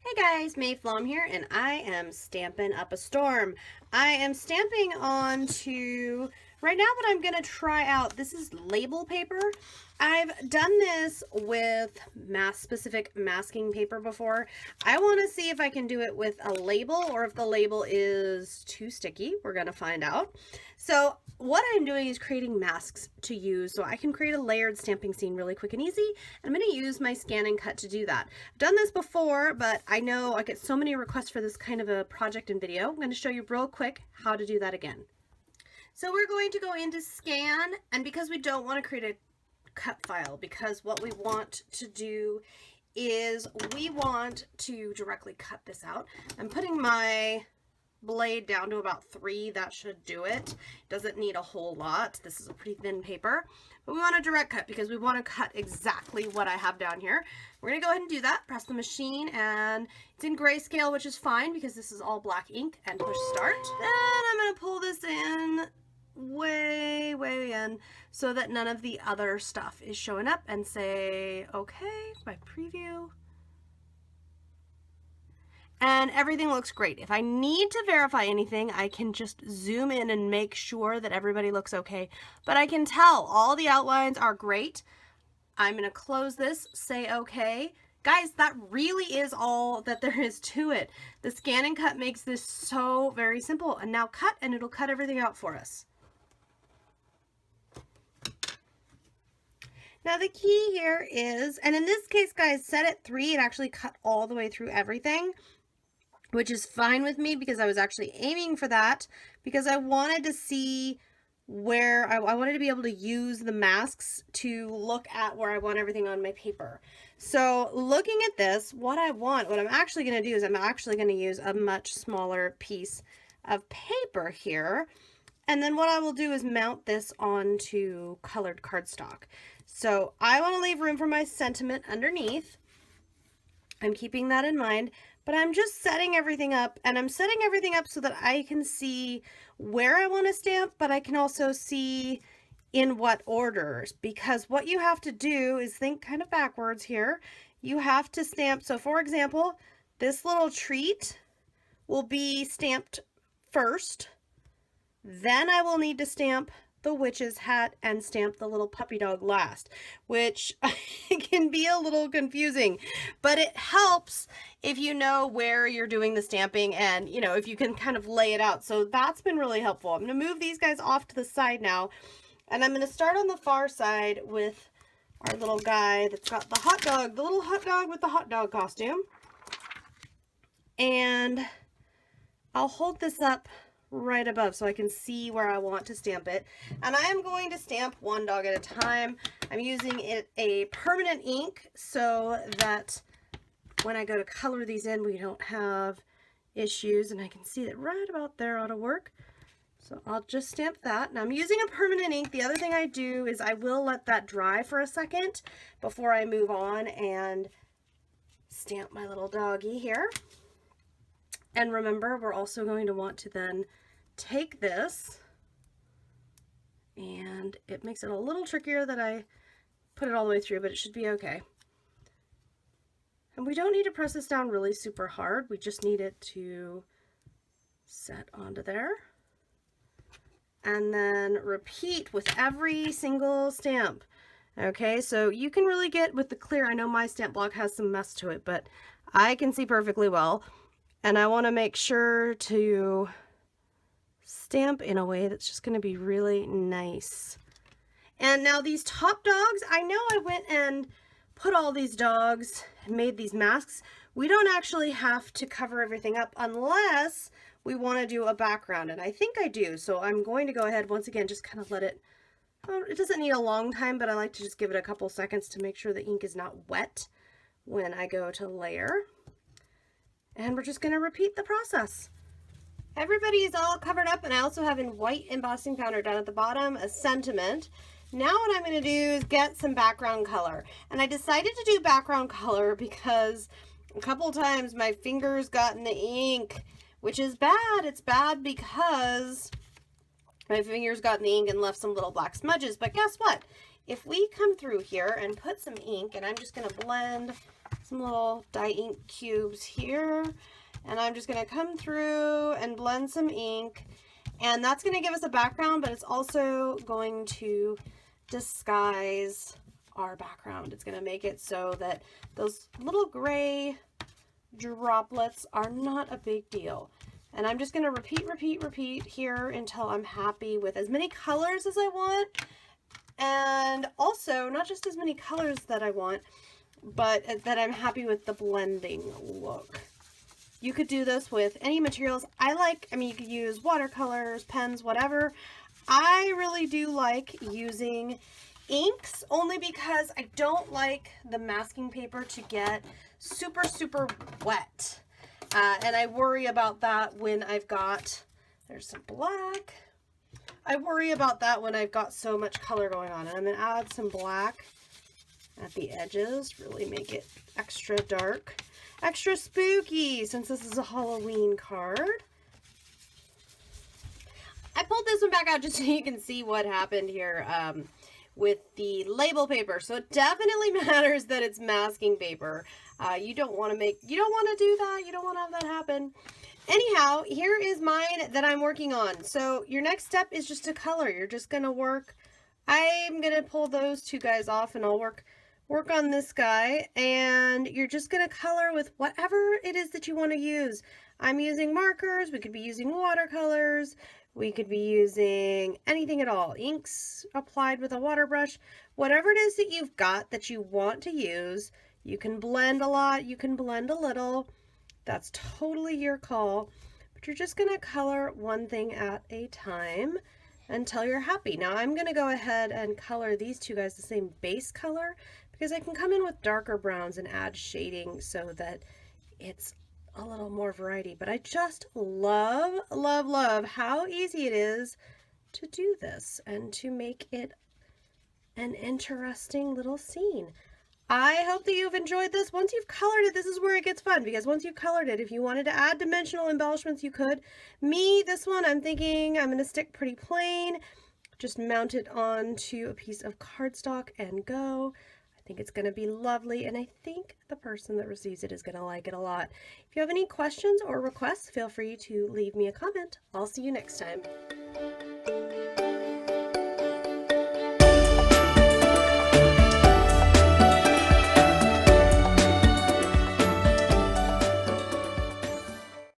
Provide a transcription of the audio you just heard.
Hey guys, May Flom here, and I am stamping up a storm. I am stamping onto, right now what I'm going to try out, this is label paper. I've done this with mask-specific masking paper before. I want to see if I can do it with a label or if the label is too sticky. We're going to find out. So what I'm doing is creating masks to use so I can create a layered stamping scene really quick and easy. And I'm going to use my ScanNCut to do that. I've done this before, but I know I get so many requests for this kind of a project and video. I'm going to show you real quick how to do that again. So we're going to go into Scan, and because we don't want to create a cut file, because what we want to do is we want to directly cut this out. I'm putting my blade down to about 3. That should do it. Doesn't need a whole lot. This is a pretty thin paper, but we want a direct cut because we want to cut exactly what I have down here. We're going to go ahead and do that. Press the machine, and it's in grayscale, which is fine because this is all black ink, and push start. Then I'm going to pull this in way in so that none of the other stuff is showing up, and say okay by preview. And everything looks great. If I need to verify anything, I can just zoom in and make sure that everybody looks okay. But I can tell all the outlines are great. I'm going to close this, say okay. Guys, that really is all that there is to it. The ScanNCut makes this so very simple. And now cut, and it'll cut everything out for us. Now the key here is, and in this case, guys, set at 3, it actually cut all the way through everything, which is fine with me because I was actually aiming for that because I wanted to see where I wanted to be able to use the masks to look at where I want everything on my paper. So looking at this, what I'm actually going to do is I'm actually going to use a much smaller piece of paper here. And then what I will do is mount this onto colored cardstock. So I want to leave room for my sentiment underneath. I'm keeping that in mind, but I'm just setting everything up, and I'm setting everything up so that I can see where I want to stamp, but I can also see in what orders, because what you have to do is think kind of backwards here. You have to stamp. So for example, this little treat will be stamped first. Then I will need to stamp the witch's hat and stamp the little puppy dog last, which can be a little confusing, but it helps if you know where you're doing the stamping and, you know, if you can kind of lay it out. So that's been really helpful. I'm going to move these guys off to the side now, and I'm going to start on the far side with our little guy that's got the hot dog, the little hot dog with the hot dog costume. And I'll hold this up right above so I can see where I want to stamp it, and I am going to stamp one dog at a time. I'm using a permanent ink so that when I go to color these in, we don't have issues, and I can see that right about there ought to work. So I'll just stamp that. Now I'm using a permanent ink. The other thing I do is I will let that dry for a second before I move on and stamp my little doggy here. And remember, we're also going to want to then take this, and it makes it a little trickier that I put it all the way through, but it should be okay. And we don't need to press this down really super hard. We just need it to set onto there. And then repeat with every single stamp. Okay, so you can really get with the clear. I know my stamp block has some mess to it, but I can see perfectly well. And I want to make sure to stamp in a way that's just going to be really nice. And now these top dogs, I know I went and put all these dogs and made these masks. We don't actually have to cover everything up unless we want to do a background, and I think I do. So I'm going to go ahead once again, just kind of let it, it doesn't need a long time, but I like to just give it a couple seconds to make sure the ink is not wet when I go to layer. And we're just going to repeat the process. Everybody is all covered up, and I also have in white embossing powder down at the bottom a sentiment. Now what I'm going to do is get some background color. And I decided to do background color because a couple times my fingers got in the ink, which is bad. It's bad because my fingers got in the ink and left some little black smudges. But guess what? If we come through here and put some ink, and I'm just going to blend some little dye ink cubes here. And I'm just gonna come through and blend some ink. And that's gonna give us a background, but it's also going to disguise our background. It's gonna make it so that those little gray droplets are not a big deal. And I'm just gonna repeat here until I'm happy with as many colors as I want. And also, not just as many colors that I want, but that I'm happy with the blending look. You could do this with any materials. I mean, you could use watercolors, pens, whatever. I really do like using inks only because I don't like the masking paper to get super, super wet. And I worry about that when I've got, there's some black. I worry about that when I've got so much color going on. And I'm going to add some black at the edges, really make it extra dark. Extra spooky, since this is a Halloween card. I pulled this one back out just so you can see what happened here with the label paper. So it definitely matters that it's masking paper. You don't want to do that. You don't want to have that happen. Anyhow, here is mine that I'm working on. So your next step is just to color. You're just going to work. I'm going to pull those two guys off and I'll work on this guy, and you're just going to color with whatever it is that you want to use. I'm using markers. We could be using watercolors. We could be using anything at all. Inks applied with a water brush. Whatever it is that you've got that you want to use. You can blend a lot. You can blend a little. That's totally your call. But you're just going to color one thing at a time until you're happy. Now I'm going to go ahead and color these two guys the same base color, because I can come in with darker browns and add shading so that it's a little more variety. But I just love, love, love how easy it is to do this and to make it an interesting little scene. I hope that you've enjoyed this. Once you've colored it, this is where it gets fun, because once you've colored it, if you wanted to add dimensional embellishments, you could. This one, I'm thinking I'm going to stick pretty plain. Just mount it onto a piece of cardstock and go. I think it's going to be lovely, and I think the person that receives it is going to like it a lot. If you have any questions or requests, feel free to leave me a comment. I'll see you next time.